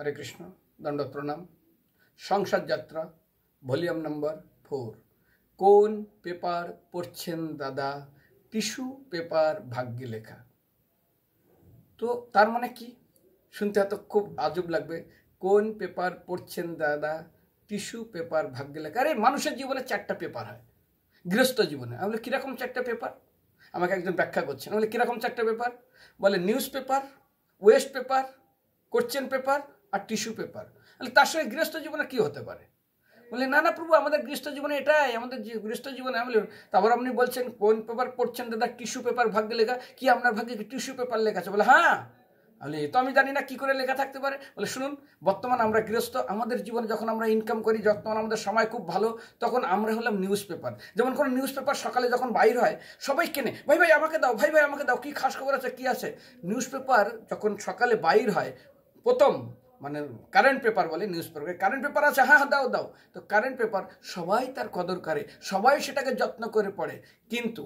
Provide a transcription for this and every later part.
हरे कृष्ण दंड प्रणाम। संसार यात्रा भलिউম नम्बर 4। কোন পেপার পড়ছেন দাদা? টিস্যু পেপার ভাগ্যে লেখা। তো তার মানে কি? শুনতে হয়তো খুব আজব লাগবে। কোন পেপার পড়ছেন দাদা? টিস্যু পেপার ভাগ্যে লেখা। আরে মানুষের জীবনে 4টা পেপার হয়। গৃহস্থ জীবনে আমি বলি কীরকম 4টা পেপার? আমাকে একজন ব্যাখ্যা করছেন। বলে কীরকম 4টা পেপার? বলে news paper, waste paper, question paper আর টিস্যু পেপার। তাহলে তার সঙ্গে গৃহস্থ জীবনে কী হতে পারে? বলে না না প্রভু, আমাদের গৃহস্থ জীবনে এটাই, আমাদের গৃহস্থ জীবনে। আমি বলি তারপর আপনি বলছেন কোন পেপার পড়ছেন দাদা? টিস্যু পেপার ভাগ্যে লেখা। কি আপনার ভাগ্যে কি টিস্যু পেপার লেখা আছে? বলে হ্যাঁ। বলে তো আমি জানি না কি করে লেখা থাকতে পারে। বলে শুনুন, বর্তমান আমরা গৃহস্থ, আমাদের জীবনে যখন আমরা ইনকাম করি, যখন আমাদের সময় খুব ভালো, তখন আমরা হলাম নিউজ পেপার। যেমন কোনো নিউজ পেপার সকালে যখন বাইর হয় সবাই কেনে, ভাই ভাই আমাকে দাও, ভাই ভাই আমাকে দাও, কি খাস খবর আছে, কি আছে। নিউজ পেপার যখন সকালে বাইর হয়, প্রথম মানে কারেন্ট পেপার বলে নিউজ পেপার, কারেন্ট পেপার আছে, হ্যাঁ দাও দাও। তো কারেন্ট পেপার সবাই তার কদর করে, সবাই সেটাকে যত্ন করে পড়ে। কিন্তু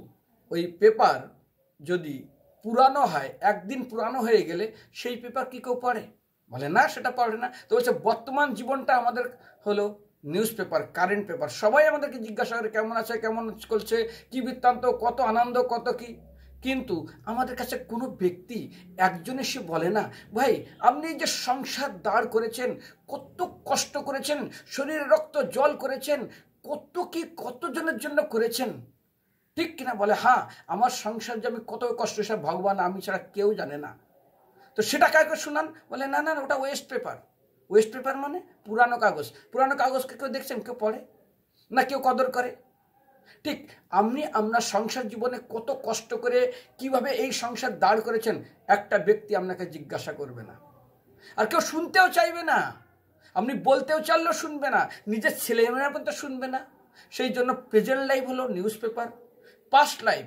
ওই পেপার যদি পুরানো হয়, একদিন পুরানো হয়ে গেলে সেই পেপার কি কেউ পড়ে? বলে না, সেটা পড়ে না। তো বলছে বর্তমান জীবনটা আমাদের হলো নিউজ পেপার, কারেন্ট পেপার। সবাই আমাদেরকে জিজ্ঞাসা করে কেমন আছে, কেমন চলছে, কি বৃত্তান্ত, কত আনন্দ, কত কি। কিন্তু আমাদের কাছে কোনো ব্যক্তি একজন এসে বলে না, ভাই আপনি যে সংসার দাঁড় করেছেন, কত কষ্ট করেছেন, শরীরে রক্ত জল করেছেন, কত কি কতজনের জন্য করেছেন, ঠিক কিনা? বলে হ্যাঁ, আমার সংসার যে আমি কত কষ্ট, সে ভগবান আমি ছাড়া কেউ জানে না। তো সেটা কাকে শোনান? বলে না না ওটা ওয়েস্ট পেপার। ওয়েস্ট পেপার মানে পুরানো কাগজ। পুরানো কাগজকে কেউ দেখছেন, কেউ পড়ে না, কেউ কদর করে। ঠিক আপনার সংসার জীবনে কত কষ্ট করে কিভাবে এই সংসার দাঁড় করেছেন, একটা ব্যক্তি আপনাকে জিজ্ঞাসা করবে না, আর কেউ শুনতেও চাইবে না। আপনি বলতেও চাইলেও শুনবে না, নিজের ছেলেমেয়েরা পর্যন্ত শুনবে না। সেই জন্য প্রেজেন্ট লাইফ হলো নিউজ পেপার, পাস্ট লাইফ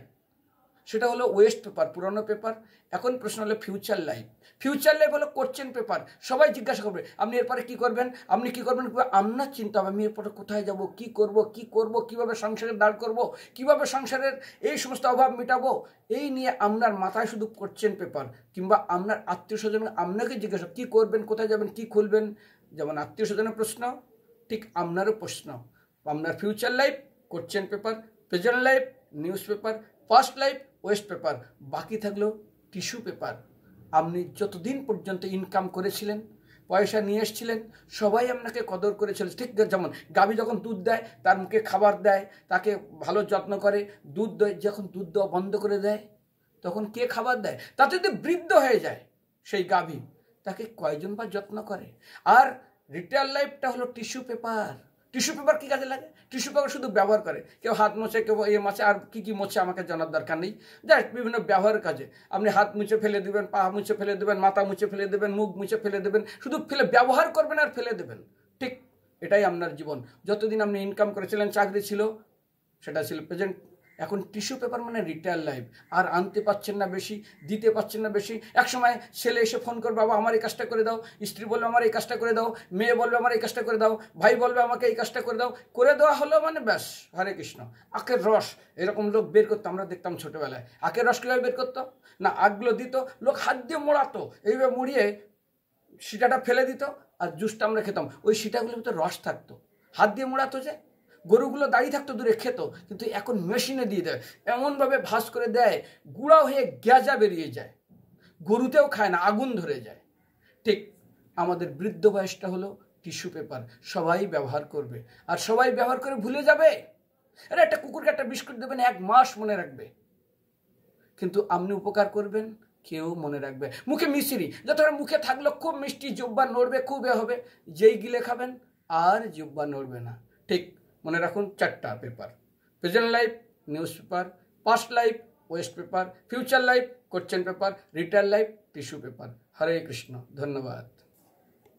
সেটা হলো ওয়েস্ট পেপার, পুরনো পেপার। এখন প্রশ্ন হলো ফিউচার লাইফ। ফিউচার লাইফ হলো কোশ্চেন পেপার। সবাই জিজ্ঞাসা করবে আপনি এরপরে কি করবেন, আপনি কি করবেন, আপনার চিন্তা হবে আমি এরপরে কোথায় যাব, কি করব, কি করব, কিভাবে সংসারের দাঁড় করব, কিভাবে সংসারের এই সমস্ত অভাব মেটাবো, এই নিয়ে আপনার মাথায় শুধু কোশ্চেন পেপার। কিংবা আপনার আত্মীয় স্বজন আপনাকে জিজ্ঞাসা কি করবেন, কোথায় যাবেন, কি খুলবেন। যেমন আত্মীয় স্বজনের প্রশ্ন, ঠিক আপনারও প্রশ্ন। আপনার future life question paper, present life news paper, past life waste paper, বাকি থাকলো টিস্যু পেপার। আপনি যতদিন পর্যন্ত ইনকাম করেছিলেন, পয়সা নিয়ে এসেছিলেন, সবাই আপনাকে কদর করেছিল। ঠিক যেমন গাভী যখন দুধ দেয়, তার মুখে খাবার দেয়, তাকে ভালো যত্ন করে, দুধ দেয়। যখন দুধ দেওয়া বন্ধ করে দেয়, তখন কে খাবার দেয়? তাতে যদি বৃদ্ধ হয়ে যায় সেই গাভী, তাকে কয়জন বা যত্ন করে। আর রিটায়ার লাইফটা হলো টিস্যু পেপার। টিস্যু পেপার কী কাজে লাগে? টিস্যু পেপার শুধু ব্যবহার করে, কেউ হাত মোছে, কেউ মোছে, আর কী কী মোছে আমাকে জানার দরকার নেই। যাই বিভিন্ন ব্যবহারের কাজে আপনি হাত মুছে ফেলে দেবেন, পা মুছে ফেলে দেবেন, মাথা মুছে ফেলে দেবেন, মুখ মুছে ফেলে দেবেন, শুধু ব্যবহার করবেন আর ফেলে দেবেন। ঠিক এটাই আপনার জীবন। যতদিন আপনি ইনকাম করেছিলেন, চাকরি ছিল, সেটা ছিল প্রেজেন্ট। এখন টিস্যু পেপার মানে রিটায়ার লাইফ। আর আনতে পারছেন না বেশি, দিতে পারছেন না বেশি। একসময় ছেলে এসে ফোন করবে, বাবা আমার এই কাজটা করে দাও, স্ত্রী বলবে আমার এই কাজটা করে দাও, মেয়ে বলবে আমার এই কাজটা করে দাও, ভাই বলবে আমাকে এই কাজটা করে দাও, করে দেওয়া হলো মানে ব্যাস হরে কৃষ্ণ। আখের রস এরকম লোক বের করতো, আমরা দেখতাম ছোটোবেলায়। আখের রস কীভাবে বের করতো? না আগগুলো দিত, লোক হাত দিয়ে মোড়াতো, এইভাবে মুড়িয়ে সিটাটা ফেলে দিত, আর জুসটা আমরা খেতাম। ওই সিটাগুলোর ভিতরে রস থাকতো, হাত দিয়ে মোড়াতো। যে গরুগুলো দাঁড়িয়ে থাকতো দূরে, খেত। কিন্তু এখন মেশিনে দিয়ে দেয়, এমনভাবে ভাঁজ করে দেয়, গুঁড়া হয়ে গ্যাজা বেরিয়ে যায়, গরুতেও খায় না, আগুন ধরে যায়। ঠিক আমাদের বৃদ্ধ বয়সটা হলো টিস্যু পেপার। সবাই ব্যবহার করবে, আর সবাই ব্যবহার করে ভুলে যাবে। আরে একটা কুকুরকে একটা বিস্কুট দেবেন, 1 মাস মনে রাখবে, কিন্তু আপনি উপকার করবেন, কেউ মনে রাখবে। মুখে মিশ্রি, যত মুখে থাকলো খুব মিষ্টি, জিহ্বা নড়বে, খুব হবে, যেই গিলে খাবেন আর জিহ্বা নড়বে না। ঠিক মনে রাখুন 4টা paper, present life news paper, past life waste paper, future life question paper, retire life tissue paper. Hare Krishna, ধন্যবাদ।